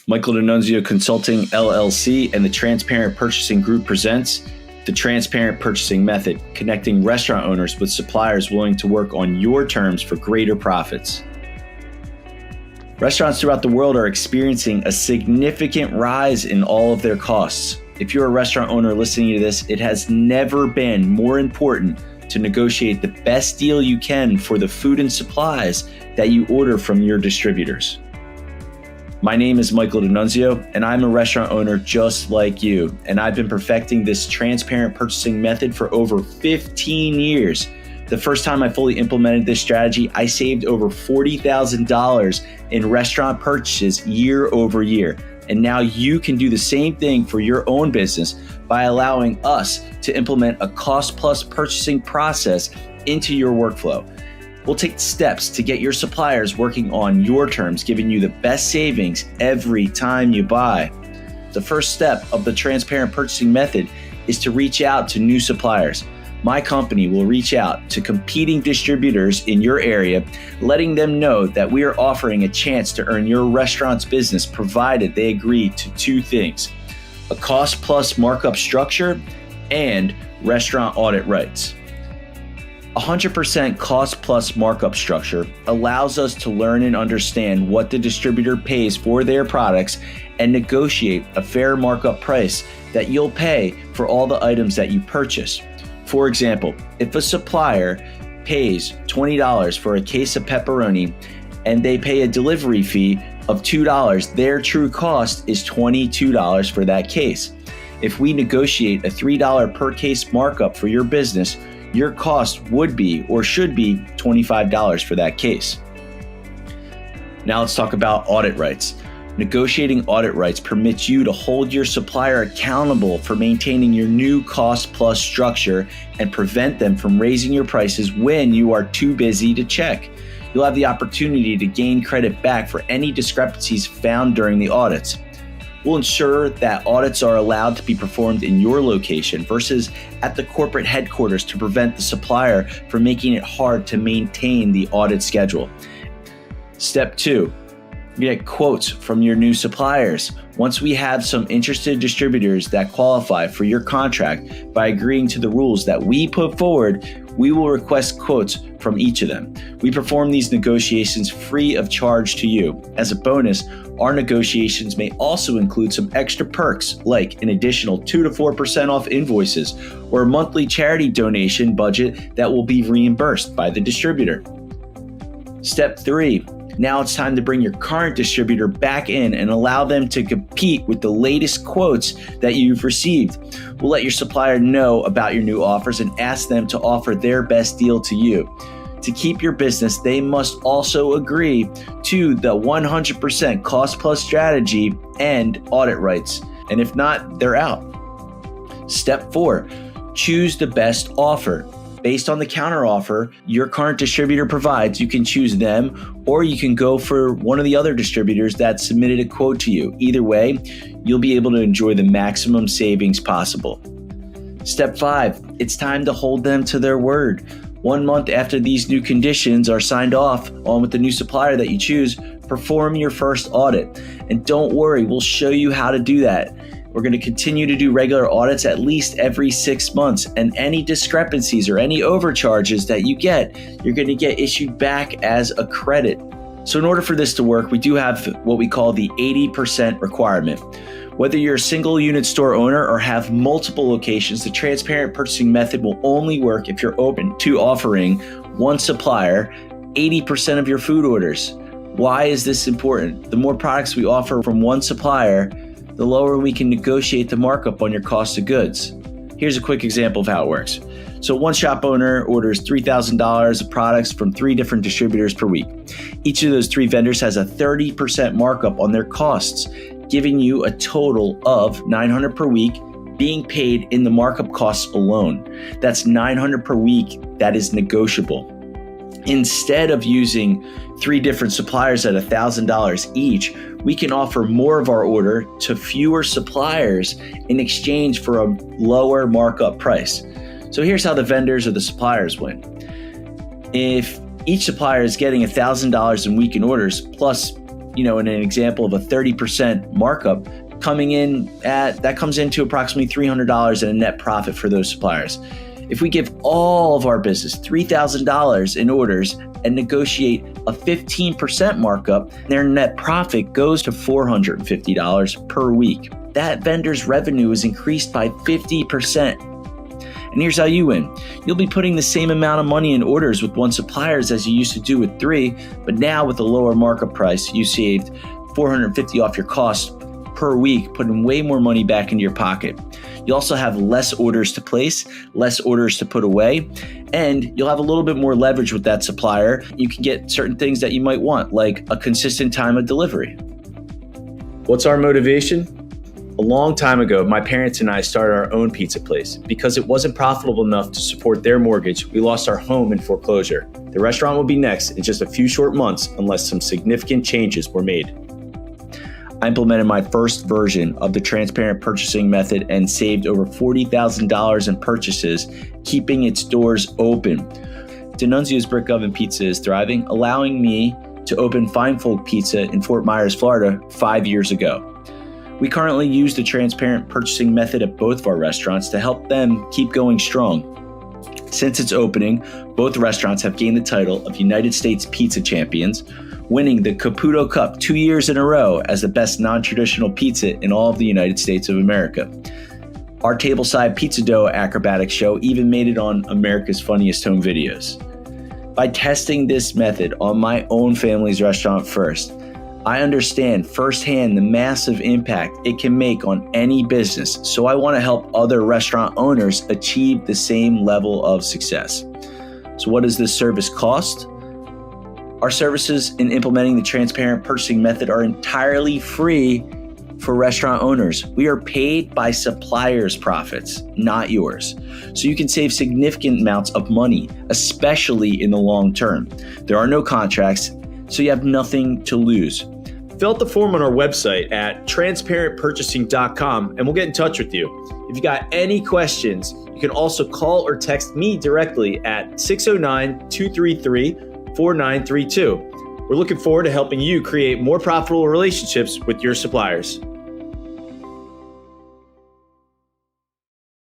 Michael D'Annunzio Consulting, LLC, and the Transparent Purchasing Group presents the Transparent Purchasing Method, connecting restaurant owners with suppliers willing to work on your terms for greater profits. Restaurants throughout the world are experiencing a significant rise in all of their costs. If you're a restaurant owner listening to this, it has never been more important to negotiate the best deal you can for the food and supplies that you order from your distributors. My name is Michael D'Annunzio, and I'm a restaurant owner just like you, and I've been perfecting this transparent purchasing method for over 15 years. The first time I fully implemented this strategy, I saved over $40,000 in restaurant purchases year over year. And now you can do the same thing for your own business by allowing us to implement a cost-plus purchasing process into your workflow. We'll take steps to get your suppliers working on your terms, giving you the best savings every time you buy. The first step of the transparent purchasing method is to reach out to new suppliers. My company will reach out to competing distributors in your area, letting them know that we are offering a chance to earn your restaurant's business provided they agree to two things: a cost-plus markup structure and restaurant audit rights. 100% cost-plus markup structure allows us to learn and understand what the distributor pays for their products and negotiate a fair markup price that you'll pay for all the items that you purchase. For example, if a supplier pays $20 for a case of pepperoni and they pay a delivery fee of $2, their true cost is $22 for that case. If we negotiate a $3 per case markup for your business, your cost would be or should be $25 for that case. Now let's talk about audit rights. Negotiating audit rights permits you to hold your supplier accountable for maintaining your new cost-plus structure and prevent them from raising your prices when you are too busy to check. You'll have the opportunity to gain credit back for any discrepancies found during the audits. We'll ensure that audits are allowed to be performed in your location versus at the corporate headquarters to prevent the supplier from making it hard to maintain the audit schedule. Step 2. Get quotes from your new suppliers. Once we have some interested distributors that qualify for your contract by agreeing to the rules that we put forward, we will request quotes from each of them. We perform these negotiations free of charge to you. As a bonus, our negotiations may also include some extra perks like an additional 2 to 4% off invoices or a monthly charity donation budget that will be reimbursed by the distributor. Step 3. Now it's time to bring your current distributor back in and allow them to compete with the latest quotes that you've received. We'll let your supplier know about your new offers and ask them to offer their best deal to you. To keep your business, they must also agree to the 100% cost-plus strategy and audit rights. And if not, they're out. Step 4, choose the best offer. Based on the counteroffer your current distributor provides, you can choose them or you can go for one of the other distributors that submitted a quote to you. Either way, you'll be able to enjoy the maximum savings possible. Step 5, it's time to hold them to their word. 1 month after these new conditions are signed off on with the new supplier that you choose, perform your first audit. And don't worry, we'll show you how to do that. We're going to continue to do regular audits at least every 6 months, and any discrepancies or any overcharges that you get, you're going to get issued back as a credit. So in order for this to work, we do have what we call the 80% requirement. Whether you're a single unit store owner or have multiple locations, the transparent purchasing method will only work if you're open to offering one supplier 80% of your food orders. Why is this important? The more products we offer from one supplier, the lower we can negotiate the markup on your cost of goods. Here's a quick example of how it works. So one shop owner orders $3,000 of products from 3 different distributors per week. Each of those 3 vendors has a 30% markup on their costs, giving you a total of $900 per week being paid in the markup costs alone. That's $900 per week that is negotiable. Instead of using 3 different suppliers at $1,000 each, we can offer more of our order to fewer suppliers in exchange for a lower markup price. So here's how the vendors or the suppliers win. If each supplier is getting $1,000 in weekend orders plus in an example of a 30% markup, that comes into approximately $300 in a net profit for those suppliers. If we give all of our business $3,000 in orders and negotiate a 15% markup, their net profit goes to $450 per week. That vendor's revenue is increased by 50%. And here's how you win. You'll be putting the same amount of money in orders with one supplier as you used to do with three, but now with a lower markup price, you saved $450 off your cost per week, putting way more money back into your pocket. You also have less orders to place, less orders to put away, and you'll have a little bit more leverage with that supplier. You can get certain things that you might want, like a consistent time of delivery. What's our motivation? A long time ago, my parents and I started our own pizza place. Because it wasn't profitable enough to support their mortgage, we lost our home in foreclosure. The restaurant will be next in just a few short months unless some significant changes were made. I implemented my first version of the transparent purchasing method and saved over $40,000 in purchases, keeping its doors open. D'Annunzio's Brick Oven Pizza is thriving, allowing me to open Fine Folk Pizza in Fort Myers, Florida 5 years ago. We currently use the transparent purchasing method at both of our restaurants to help them keep going strong. Since its opening, both restaurants have gained the title of United States Pizza Champions, winning the Caputo Cup 2 years in a row as the best non-traditional pizza in all of the United States of America. Our tableside pizza dough acrobatic show even made it on America's Funniest Home Videos. By testing this method on my own family's restaurant first, I understand firsthand the massive impact it can make on any business, so I want to help other restaurant owners achieve the same level of success. So what does this service cost? Our services in implementing the transparent purchasing method are entirely free for restaurant owners. We are paid by suppliers' profits, not yours. So you can save significant amounts of money, especially in the long term. There are no contracts, so you have nothing to lose. Fill out the form on our website at transparentpurchasing.com and we'll get in touch with you. If you got any questions, you can also call or text me directly at 609-233-4932. We're looking forward to helping you create more profitable relationships with your suppliers.